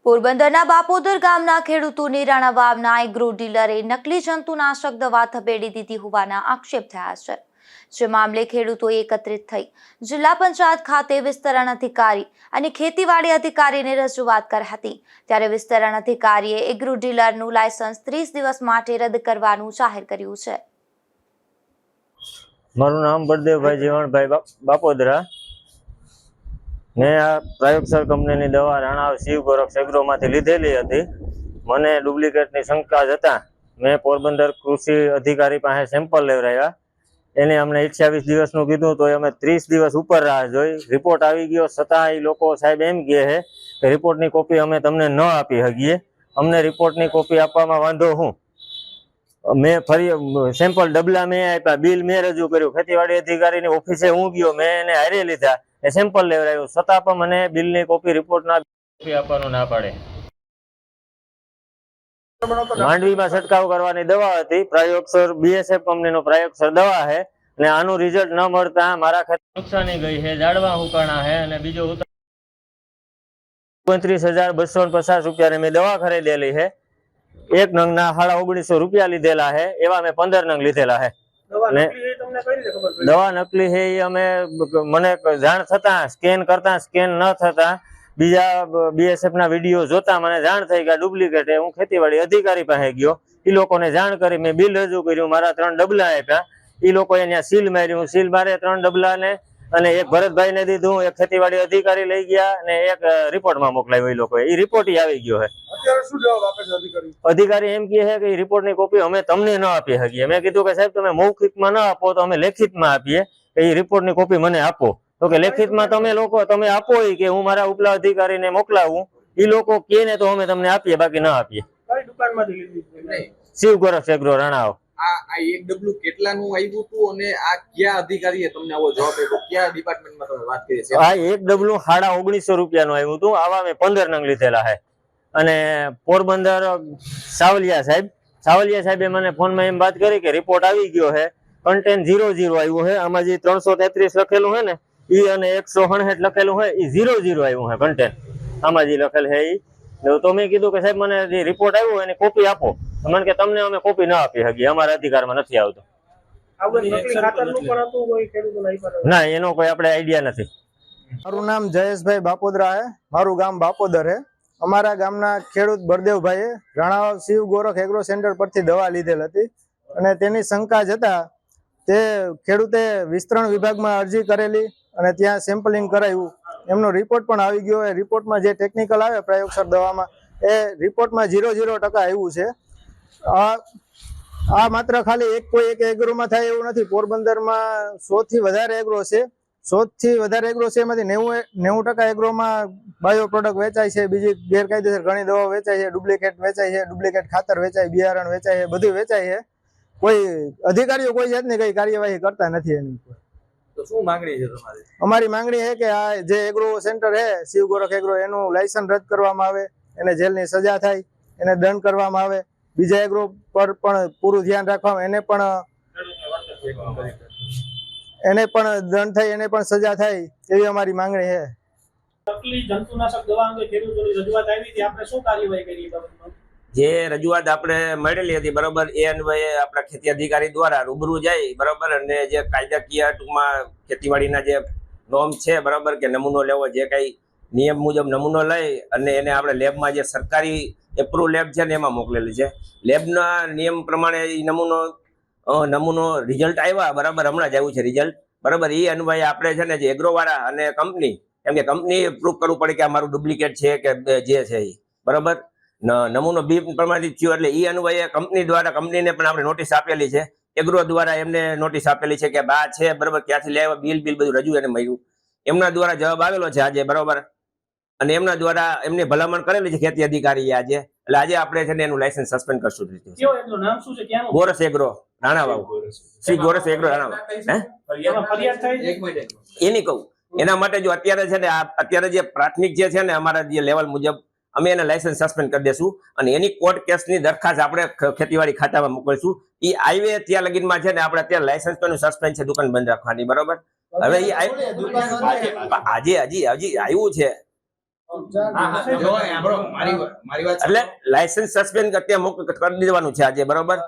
પોરબંદરના બાપોદર ગામના ખેડૂતોને રાણા વાવના એગ્રો ડીલરે નકલી જંતુનાશક દવા થપેડી દીધી હોવાના આક્ષેપ થયા છે। જે મામલે ખેડૂતોએ એકત્રિત થઈ જિલ્લા પંચાયત ખાતે વિસ્તરણ અધિકારી અને ખેતીવાડી અધિકારીને રજૂઆત કરી હતી। ત્યારે વિસ્તરણ અધિકારીએ એગ્રો ડીલરનું લાયસન્સ 30 દિવસ માટે રદ કરવાનું જાહેર કર્યું છે। મારું નામ બળદેવભાઈ જીવણભાઈ બાપોદરા। મેં આ પ્રયોગસર કંપનીની દવા રાણા શિવ ગોરક્ષ એગ્રોમાંથી લીધેલી હતી। મને ડુપ્લિકેટની શંકા જતા મેં પોરબંદર કૃષિ અધિકારી પાસે સેમ્પલ લેવડાવ્યા। એને અમને 28 દિવસનું કીધું તો અમે 30 દિવસ ઉપર રાહ જોઈ। રિપોર્ટ આવી ગયો છતાં એ લોકો સાહેબ એમ કહે છે કે રિપોર્ટની કોપી અમે તમને ન આપી શકીએ। અમને રિપોર્ટની કોપી આપવામાં વાંધો શું? મેં ફરી સેમ્પલ ડબલા મેં આપ્યા, બિલ મેં રજૂ કર્યું, ખેતીવાડી અધિકારીની ઓફિસે હું ગયો, મેં એને હારે લીધા, એ સેમ્પલ લેવડાવ્યું, છતાં પણ મને બિલની કોપી રિપોર્ટના કોપી આપવાનું ના પાડે। માંડવીમાં છંટકાવ કરવાની દવા હતી, પ્રયોગસર BSF કંપનીનો પ્રયોગસર દવા છે અને આનું રિઝલ્ટ ન મળતા મારા ખેત નુકસાની ગઈ છે, ઝાડવા હુકાણા છે અને બીજું 29,250 રૂપિયાની મેં દવા ખરીદેલી છે। એક નંગના 1950 રૂપિયા લીધેલા છે, એવા મેં 15 નંગ લીધેલા છે। દવા નકલી છે એ અમે મને જાણ થતા સ્કેન કરતા સ્કેન ન થતા બીજા BSF ના વિડીયો જોતા મને જાણ થઈ કે ડુપ્લિકેટ હું ખેતીવાડી અધિકારી પાસે ગયો, એ લોકોને જાણ કરી, મેં બિલ રજૂ કર્યું, મારા 3 ડબલા આપ્યા, એ લોકોએ ત્યાં સીલ માર્યું, સીલ મારે 3 ડબલાને અને એક ભરતભાઈને દીધું, એક ખેતીવાડી અધિકારી લઈ ગયા અને એક રિપોર્ટમાં મોકલાવ્યો। એ લોકોએ એ રિપોર્ટ આવી ગયો છે। અત્યારે શું જવાબ આપે છે અધિકારી? અધિકારી એમ કહે છે કે રિપોર્ટની કોપી અમે તમને ન આપી શકીએ। મેં કીધું કે સાહેબ તમે મૌખિકમાં ન આપો તો અમે લેખિતમાં આપીએ કે એ રિપોર્ટની કોપી મને આપો। તો કે લેખિતમાં તમે આપો કે હું મારા ઉપલા અધિકારીને મોકલાવું, એ લોકો કહે ને તો અમે તમને આપીએ, બાકી ન આપીએ। કઈ દુકાનમાંથી લીધી? શિવ ગોરક્ષ એગ્રો રાણાવ। આ એક ડબલું કેટલાનું આવ્યું હતું અને આ કયા અધિકારીએ તમને આવો જવાબ આપ્યો? કયા ડિપાર્ટમેન્ટમાં તમે વાત કરી છે? આ એક ડબલું 1950 રૂપિયાનું આવ્યું હતું, આવા મેં 15 નંગ લીધેલા છે। અને પોરબંદર સાવલિયા સાહેબે મને ફોનમાં એમ વાત કરી કે રિપોર્ટ આવી ગયો છે, કન્ટેન્ટ 00 આવ્યું છે, આમાં જે 333 લખેલું છે ને ઈ અને 167 લખેલું છે એ 00 આવ્યું છે કન્ટેન્ટ, આમાં જે લખેલ છે ઈ। તો મેં કીધું કે સાહેબ મને જે રિપોર્ટ આવ્યો એની કોપી આપો, મને કે તમને અમે કોપી ના આપી શકીએ, અમારા અધિકારમાં નથી આવતો। ના, એનો કોઈ આપણે આઈડિયા નથી। મારું નામ જયેશભાઈ બાપોદરા છે, મારું ગામ બાપોદર છે। અમારા ગામના ખેડૂત બળદેવભાઈએ રાણાવાવ શિવ ગોરક્ષ એગ્રો સેન્ટર પરથી દવા લીધેલ હતી અને તેની શંકા જતા તે ખેડૂતે વિસ્તરણ વિભાગમાં અરજી કરેલી અને ત્યાં સેમ્પલિંગ કરાવ્યું, એમનો રિપોર્ટ પણ આવી ગયો। એ રિપોર્ટમાં જે ટેકનિકલ આવે પ્રયોગસર દવામાં એ રિપોર્ટમાં 0% આવ્યું છે। આ માત્ર ખાલી કોઈ એક એગ્રોમાં થાય એવું નથી, પોરબંદરમાં 100 થી વધારે એગ્રો છે, 100 થી વધારે એગ્રો છે, એમાંથી 90% એગ્રોમાં બાયો પ્રોડક્ટ વેચાય છે, બીજી ગેરકાયદેસર ઘણી દવાઓ વેચાય છે, ડુપ્લિકેટ વેચાય છે, ડુપ્લિકેટ ખાતર વેચાય, બિયારણ વેચાય છે, બધું વેચાય છે। કોઈ અધિકારીઓ કોઈ જાતની કઈ કાર્યવાહી કરતા નથી એની ઉપર। તો શું માંગણી છે તમારી? અમારી માંગણી છે કે આ જે એગ્રો સેન્ટર છે શિવ ગોરક્ષ એગ્રો, એનું લાયસન્સ રદ કરવામાં આવે, એને જેલની સજા થાય, એને દંડ કરવામાં આવે, બીજા એગ્રો પર પણ પૂરું ધ્યાન રાખવામાં, એને પણ દંડ થાય, એને પણ સજા થાય એવી અમારી માંગણી છે। નકલી જંતુનાશક દવા અંગે ખેડૂતોની રજૂઆત આવી હતી, આપણે શું કાર્યવાહી કરી? જે રજૂઆત આપણે મળેલી હતી બરોબર, એ અન્વયે આપણા ખેતી અધિકારી દ્વારા રૂબરૂ જાય બરોબર, અને જે કાયદાકીય ટૂંકમાં ખેતીવાડીના જે નોર્મ છે બરોબર, કે નમૂનો લેવો, જે કઈ નિયમ મુજબ નમૂનો લઈ અને એને આપણે લેબમાં જે સરકારી એપ્રુવ લેબ છે ને એમાં મોકલેલી છે। લેબના નિયમ પ્રમાણે એ નમૂનો રિઝલ્ટ આવ્યા બરાબર, હમણાં જ આવ્યું છે રિઝલ્ટ બરાબર। એ અન્વયે આપણે છે ને જે એગ્રોવાળા અને કંપની, કેમ કે કંપની પ્રૂફ કરવું પડે કે આ મારું ડુપ્લિકેટ છે કે જે છે એ બરાબર, નમૂનો બી પ્રમાણિત થયો એટલે એ અન્વયે કંપની દ્વારા કંપનીને પણ આપણે નોટિસ આપેલી છે, એગ્રો દ્વારા એમને નોટિસ આપેલી છે કે બા છે બરાબર, ક્યાંથી લેવા, બિલ બધું રજૂ એને મળ્યું, એમના દ્વારા જવાબ આવેલો છે આજે બરાબર, અને એમના દ્વારા એમની ભલામણ કરેલી છે ખેતી અધિકારીએ આજે, એટલે આજે આપણે છે ને એનું લાયસન્સ સસ્પેન્ડ કરશું। ગોરક્ષ એગ્રો રાણાવાવ, શ્રી ગોરક્ષ એગ્રો રાણાવાવ। એની કહું એના માટે જો અત્યારે છે ને અત્યારે જે પ્રાથમિક જે છે ને અમારા જે લેવલ મુજબ અમે એને લાયસન્સ સસ્પેન્ડ કરી દેશું અને એની કોર્ટ કેસની દરખાસ્ત આપણે ખેતીવાડી ખાતામાં મોકલીશું। એ આવે ત્યાં લગીનમાં છે ને આપણે અત્યારે લાયસન્સ તો સસ્પેન્ડ છે, દુકાન બંધ રાખવાની બરોબર। હવે એ આજે હજી આવ્યું છે જો સાંભળો, મારી વાત એટલે લાયસન્સ સસ્પેન્ડ અત્યારે કરી દેવાનું છે આજે, બરોબર.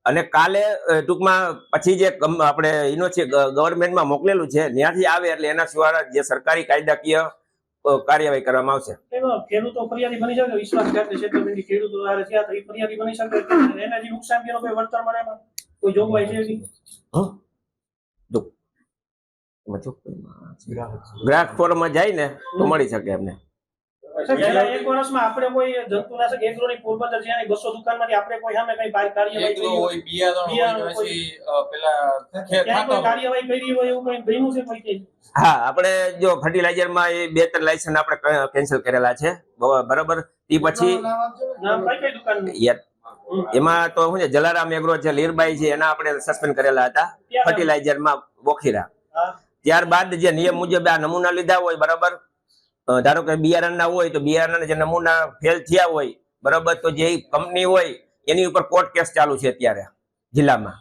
અને કાલે ટૂંકમાં પછી જે આપણે એનો છે ગવર્મેન્ટમાં મોકલેલું છે ત્યાંથી આવે એટલે એના સિવાય જે સરકારી કાયદાકીય કાર્યવાહી કરવામાં આવશે. એમાં ખેડૂતો ફરિયાદી બની શકે, વિશ્વાસઘાત છેતરપિંડી ખેડૂતો દ્વારા થયા તો એ ફરિયાદી બની શકે, એના જે નુકસાન થયું કોઈ વળતર મળે એમાં કોઈ જોગવાઈ છે નહીં? ગ્રાહક ફોરમમાં જાય ને તો મળી શકે એમને. છેલ્લા 1 વર્ષમાં આપણે કોઈ જંતુનાશક એગ્રોની પોરબંદર છે એની 200 દુકાનમાંથી આપણે કોઈ સામે કઈ કાર્યવાહી કરી હોય, બિયારણ હોય, પછી પેલા ક્યાંય કોઈ કાર્યવાહી કરી હોય એવું કઈ બન્યું છે કોઈ કે? હા, આપણે જો ફર્ટિલાઇઝરમાં એ 2-3 લાયસન્સ આપણે કેન્સલ કરેલા છે, બરોબર. એ પછી નામ કઈ દુકાન? એમાં તો શું છે, જલારામ એગ્રો છે, લીરબાઈ છે, એના આપણે સસ્પેન્ડ કરેલા હતા ફર્ટિલાઇઝરમાં બોખીરા. ત્યારબાદ જે નિયમ મુજબ આ નમૂના લીધા હોય, બરાબર, ધારો કે બિયારણના હોય તો બિયારણના જે નમૂના ફેલ થયા હોય, બરાબર, તો જે કંપની હોય એની ઉપર કોર્ટ કેસ ચાલુ છે અત્યારે જિલ્લામાં.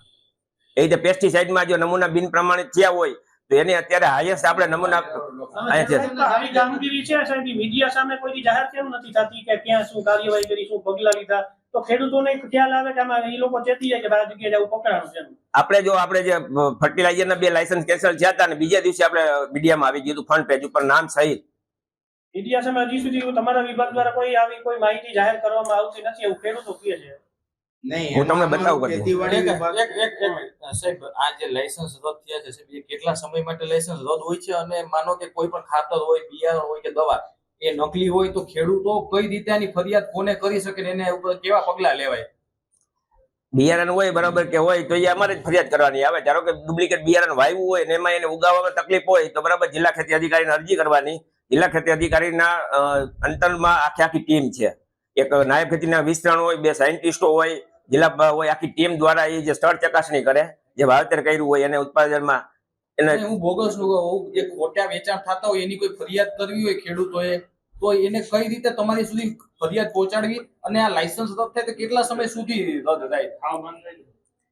એ રીતે પેસ્ટિસાઇડમાં જો નમૂના બિન પ્રમાણિત થયા હોય તો એને અત્યારે હાઈએસ્ટ આપણે નમૂના આવી કામગીરી છે સાહેબ, મીડિયા સામે કોઈ જાહેર કેમ નથી થતી કે ક્યાં શું કાર્યવાહી કરી, શું પગલા લીધા, તો ખેડૂતોને ખ્યાલ આવે કે આમાં એ લોકો ચેતી જાય કે આ જગ્યાએ જવું પકડાણું છે. આપણે જે ફર્ટિલાઇઝરના 2 લાયસન્સ કેન્સલ થયા હતા ને બીજા દિવસે આપણે મીડિયામાં આવી ગયું હતું ફ્રન્ટ પેજ ઉપર નામ સહિત. મીડિયા સામે હજી સુધી તમારા વિભાગ દ્વારા કોઈ આવી કોઈ માહિતી જાહેર કરવામાં આવતી નથી એવું ખેડૂતો કહે છે. નહીં, હું તમને બતાવું કરી સાહેબ, આ જે લાયસન્સ રદ થયા છે સાહેબ, એ કેટલા સમય માટે લાયસન્સ રદ હોય છે? અને માનો કે કોઈ પણ ખાતર હોય, બિયારણ હોય કે દવા એ નકલી હોય તો ખેડૂતો કઈ રીતે આની ફરિયાદ કોને કરી શકે ને એને ઉપર કેવા પગલા લેવાય? બિયારણ હોય, બરાબર, કે હોય તો એ અમારે જ ફરિયાદ કરવાની આવે. ધારો કે ડુપ્લિકેટ બિયારણ વાવ્યું હોય ને એમાં એને ઉગાવવામાં તકલીફ હોય તો બરાબર જિલ્લા ખેતી અધિકારીને અરજી કરવાની. જિલ્લા ખેતી અધિકારીના અંતરમાં આખી ટીમ છે, એક નાયબ ખેતીના વિસ્તરણ હોય, 2 સાયન્ટિસ્ટો હોય, જિલ્લા હોય, આખી ટીમ દ્વારા એ જે સ્થળ ચકાસણી કરે, જે વાવેતર કર્યું હોય એને ઉત્પાદનમાં એને હું બોગસ જે ખોટા વેચાણ થતા હોય એની કોઈ ફરિયાદ કરવી હોય ખેડૂતોએ તો એને કઈ રીતે તમારી સુધી ફરિયાદ પહોંચાડવી? અને આ લાયસન્સ રદ થાય તો કેટલા સમય સુધી રદ થાય?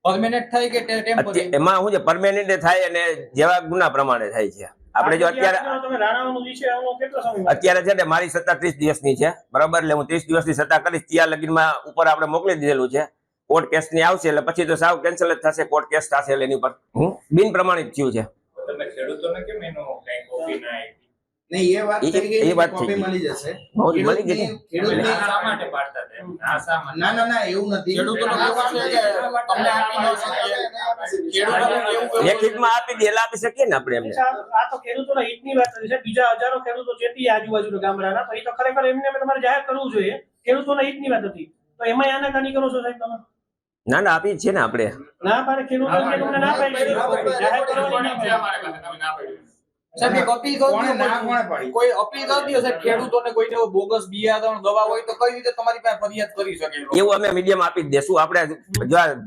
પરમેનન્ટ થાય કે ટેમ્પરરી? એમાં શું છે, પરમેનન્ટ થાય અને જેવા ગુના પ્રમાણે થાય છે. આપણે જો અત્યારે છે ને મારી સત્તા 30 દિવસની છે, બરાબર, એટલે હું 30 દિવસની સત્તા કરીશ ત્યાં લગીનમાં ઉપર આપણે મોકલી દીધેલું છે. કોર્ટ કેસ ની આવશે એટલે પછી તો સાવ કેન્સલ જ થશે, કોર્ટ કેસ થશે એટલે એની ઉપર બિન પ્રમાણિત થયું છે. તમે ખેડૂતોને કેમ એનો કઈ કોપી ના આપી? નહીં, એ વાત થઈ ગઈ, એ વાત કોપી મળી જશે. મળી ગઈ. ખેડૂતને શા માટે પાડતા હતા? આ શા માટે? ના એવું નથી. ખેડૂતોનો કહેવું છે કે તમને આપી ન શકીએ. ખેડૂતોને કેવું લેખિતમાં આપી દે એટલે આપી શકીએ ને આપણે એમને. આ તો ખેડૂતોના હિતની વાત છે. બીજા હજારો ખેડૂતો ચેતી આજુબાજુના ગામડાના, તો એ તો ખરેખર એમને તમારે જાહેર કરવું જોઈએ. ખેડૂતોના હિતની વાત હતી તો એમાં આનાકાની કરો છો સાહેબ તમે? ના આપી છે ને આપણે. ના પાડે ખેડૂતો તમને ના પાડી, જાહેર કરવાની ના પાડી. સાહેબ એક અપીલ કરી દો, કોઈ અપીલ કરી દો સાહેબ ખેડૂતોને, કોઈને બોગસ બિયારણ દવા હોય તો કઈ રીતે તમારી પાસે ફરિયાદ કરી શકે? એવું અમે મીડિયામાં આપી જ દેશું. આપણે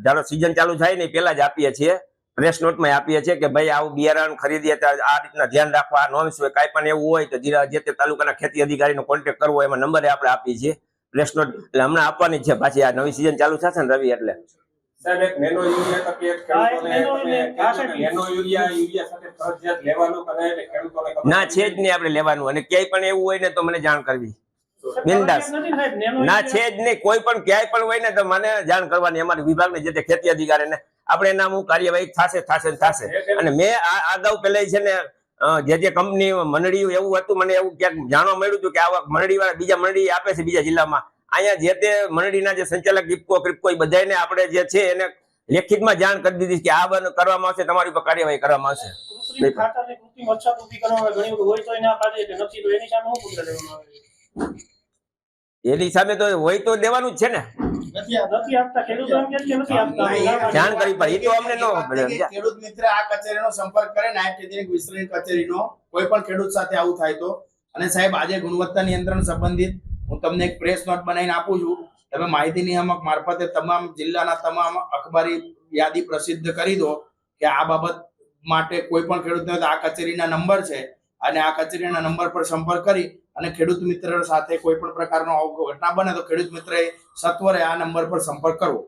ધારો સીઝન ચાલુ થાય ને પેલા જ આપીએ છીએ, પ્રેસ નોટમાં આપીએ છીએ કે ભાઈ આવું બિયારણ ખરીદીએ તો આ રીતના ધ્યાન રાખવા, આ નોમ્સ હોય, કાંઈ પણ એવું હોય તો જે તે તાલુકાના ખેતી અધિકારીનો કોન્ટેક્ટ કરવો, એમાં નંબરે આપણે આપીએ છીએ પ્રેસ નોટ. એટલે હમણાં આપવાની છે પાછી, આ નવી સીઝન ચાલુ થશે ને રવિ એટલે. સાહેબ એક નેનો યુરિયા તકે એક ખેડૂતોને નેનો યુરિયા સાથે ફરજિયાત લેવાનું કરે એટલે ખેડૂતોને ના છે જ નહીં આપણે લેવાનું. અને ક્યાંય પણ એવું હોય ને તો મને જાણ કરવી, બિંદાસ. ના છે જ નહીં, કોઈ પણ ક્યાંય પણ હોય ને તો મને જાણ કરવાની, અમારી વિભાગને જે તે ખેતી અધિકારીને. આપણે એના હું કાર્યવાહી થશે. અને મેં આ અગાઉ પેલા છે ને જે કંપની મંડળી એવું હતું, મને એવું ક્યાંક જાણવા મળ્યું હતું કે આ મંડળી વાળા બીજા મંડળી આપે છે બીજા જિલ્લામાં. અહીંયા જે તે મંડળીના જે સંચાલક ક્રિપ્કો એ બધાને આપણે જે છે એને લેખિતમાં જાણ કરી દીધી કે આ બંધ કરવામાં આવશે, તમારી ઉપર કાર્યવાહી કરવામાં આવશે. એની સામે તો હોય તો દેવાનું જ છે ને, જાણ કરવી પડે. એ તો અમને ખેડૂત મિત્ર આ કચેરીનો સંપર્ક કરે, નાયબ ખેતી વિસ્તરણ કચેરીનો, કોઈ પણ ખેડૂત સાથે આવું થાય તો. અને સાહેબ આજે ગુણવત્તા નિયંત્રણ સંબંધિત હું તમને એક પ્રેસ નોટ બનાવીને આપું છું. તમે માહિતી નિયામક મારફતે તમામ જિલ્લાના તમામ અખબારી યાદી પ્રસિદ્ધ કરી દો કે આ બાબત માટે કોઈ પણ ખેડૂતને આ કચેરીના નંબર છે અને આ કચેરીના નંબર પર સંપર્ક કરી અને ખેડૂત મિત્ર સાથે કોઈ પણ પ્રકારનો ઘટના બને તો ખેડૂત મિત્રએ સત્વરે આ નંબર પર સંપર્ક કરવો.